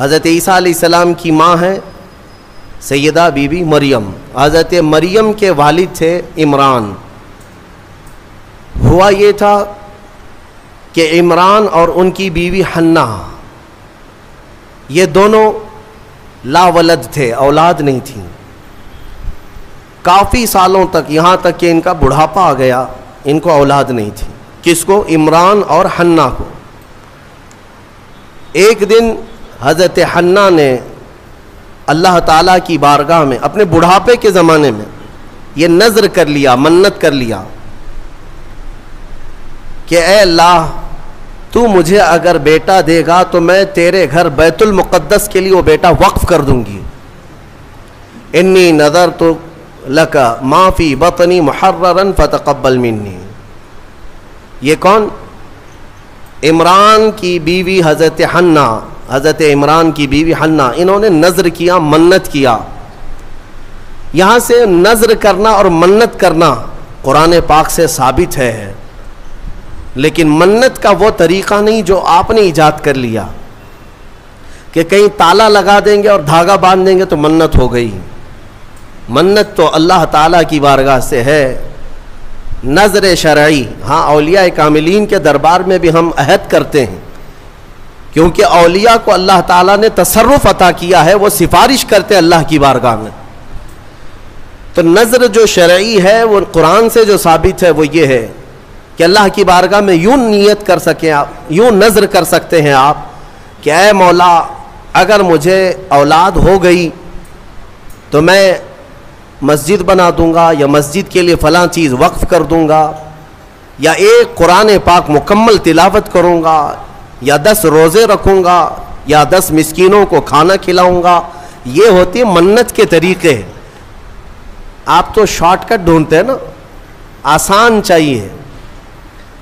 حضرت عیسیٰ علیہ السلام کی ماں ہے سیدہ بی بی مریم. حضرت مریم کے والد تھے عمران. ہوا یہ تھا کہ عمران اور ان کی بیوی حنہ یہ دونوں لا ولد تھے، اولاد نہیں تھی. کافی سالوں تک، یہاں تک کہ ان کا بڑھاپا آ گیا، ان کو اولاد نہیں تھی. کس کو؟ عمران اور حنہ کو. ایک دن حضرت حنہ نے اللہ تعالیٰ کی بارگاہ میں اپنے بڑھاپے کے زمانے میں یہ نذر کر لیا، منت کر لیا کہ اے اللہ تو مجھے اگر بیٹا دے گا تو میں تیرے گھر بیت المقدس کے لیے وہ بیٹا وقف کر دوں گی. انی نذرت لک ما فی بطنی محررا فتقبل منی. یہ کون؟ عمران کی بیوی حضرت حنہ، حضرت عمران کی بیوی حنہ. انہوں نے نذر کیا، منت کیا. یہاں سے نذر کرنا اور منت کرنا قرآن پاک سے ثابت ہے، لیکن منت کا وہ طریقہ نہیں جو آپ نے ایجاد کر لیا کہ کہیں تالا لگا دیں گے اور دھاگا باندھ دیں گے تو منت ہو گئی. منت تو اللہ تعالیٰ کی بارگاہ سے ہے، نذر شرعی. ہاں اولیاء کاملین کے دربار میں بھی ہم عہد کرتے ہیں، کیونکہ اولیاء کو اللہ تعالیٰ نے تصرف عطا کیا ہے، وہ سفارش کرتے اللہ کی بارگاہ میں. تو نذر جو شرعی ہے وہ قرآن سے جو ثابت ہے وہ یہ ہے کہ اللہ کی بارگاہ میں یوں نیت کر سکیں آپ، یوں نذر کر سکتے ہیں آپ کہ اے مولا اگر مجھے اولاد ہو گئی تو میں مسجد بنا دوں گا، یا مسجد کے لیے فلاں چیز وقف کر دوں گا، یا ایک قرآن پاک مکمل تلاوت کروں گا، یا 10 روزے رکھوں گا، یا 10 مسکینوں کو کھانا کھلاؤں گا. یہ ہوتی ہے منت کے طریقے. آپ تو شارٹ کٹ ڈھونڈتے ہیں نا، آسان چاہیے.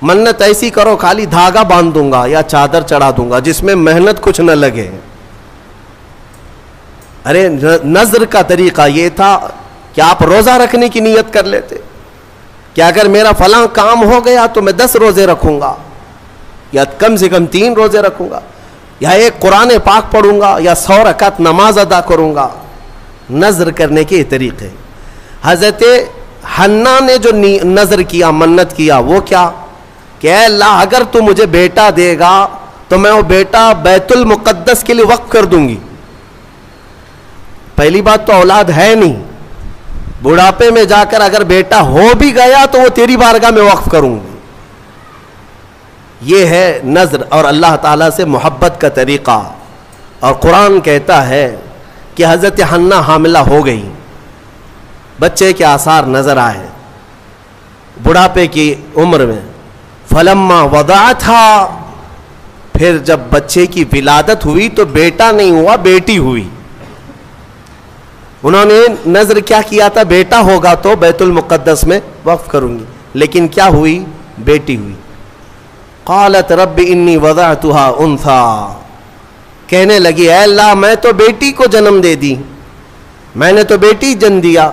منت ایسی کرو خالی دھاگا باندھ دوں گا یا چادر چڑھا دوں گا جس میں محنت کچھ نہ لگے. ارے نذر کا طریقہ یہ تھا کہ آپ روزہ رکھنے کی نیت کر لیتے کہ اگر میرا فلاں کام ہو گیا تو میں 10 روزے رکھوں گا، یا کم سے کم 3 روزے رکھوں گا، یا ایک قرآن پاک پڑھوں گا، یا 100 رکعت نماز ادا کروں گا. نذر کرنے کے طریقے. حضرت حنہ نے جو نذر کیا، منت کیا، وہ کیا کہ اے اللہ اگر تو مجھے بیٹا دے گا تو میں وہ بیٹا بیت المقدس کے لیے وقف کر دوں گی. پہلی بات تو اولاد ہے نہیں، بڑھاپے میں جا کر اگر بیٹا ہو بھی گیا تو وہ تیری بارگاہ میں وقف کروں گی. یہ ہے نذر اور اللہ تعالیٰ سے محبت کا طریقہ. اور قرآن کہتا ہے کہ حضرت حنہ حاملہ ہو گئی، بچے کے آثار نظر آئے بڑھاپے کی عمر میں. فلما وضعتھا، پھر جب بچے کی ولادت ہوئی تو بیٹا نہیں ہوا، بیٹی ہوئی. انہوں نے نذر کیا کیا تھا؟ بیٹا ہوگا تو بیت المقدس میں وقف کروں گی، لیکن کیا ہوئی؟ بیٹی ہوئی. قالت رب انی وضعتها انثى، کہنے لگی اے اللہ میں تو بیٹی کو جنم دے دی، میں نے تو بیٹی جن دیا.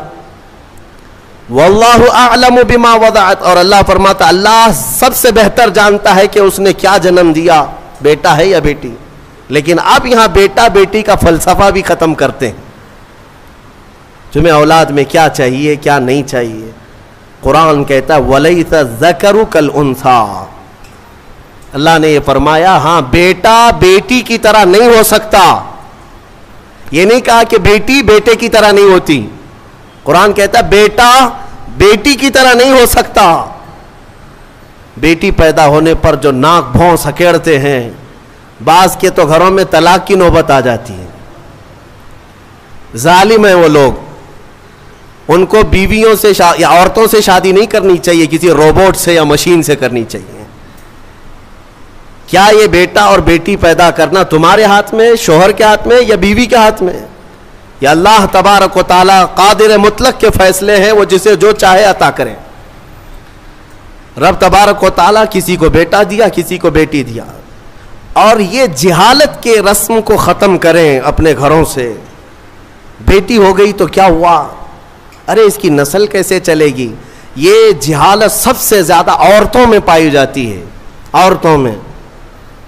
واللہ اعلم بما وضعت، اور اللہ فرماتا اللہ سب سے بہتر جانتا ہے کہ اس نے کیا جنم دیا، بیٹا ہے یا بیٹی. لیکن اب یہاں بیٹا بیٹی کا فلسفہ بھی ختم کرتے ہیں. تمہیں اولاد میں کیا چاہیے کیا نہیں چاہیے. قرآن کہتا ہے وَلَيْسَ الذَّكَرُ كَالْأُنثَىٰ، اللہ نے یہ فرمایا ہاں بیٹا بیٹی کی طرح نہیں ہو سکتا. یہ نہیں کہا کہ بیٹی بیٹے کی طرح نہیں ہوتی. قرآن کہتا ہے بیٹا بیٹی کی طرح نہیں ہو سکتا. بیٹی پیدا ہونے پر جو ناک بھون سکیڑتے ہیں، بعض کے تو گھروں میں طلاق کی نوبت آ جاتی ہے. ظالم ہیں وہ لوگ. ان کو بیویوں سے یا عورتوں سے شادی نہیں کرنی چاہیے، کسی روبوٹ سے یا مشین سے کرنی چاہیے. کیا یہ بیٹا اور بیٹی پیدا کرنا تمہارے ہاتھ میں، شوہر کے ہاتھ میں، یا بیوی کے ہاتھ میں؟ یا اللہ تبارک و تعالی قادر مطلق کے فیصلے ہیں، وہ جسے جو چاہے عطا کرے. رب تبارک و تعالی کسی کو بیٹا دیا، کسی کو بیٹی دیا. اور یہ جہالت کے رسم کو ختم کریں اپنے گھروں سے. بیٹی ہو گئی تو کیا ہوا؟ ارے اس کی نسل کیسے چلے گی؟ یہ جہالت سب سے زیادہ عورتوں میں پائی جاتی ہے. عورتوں میں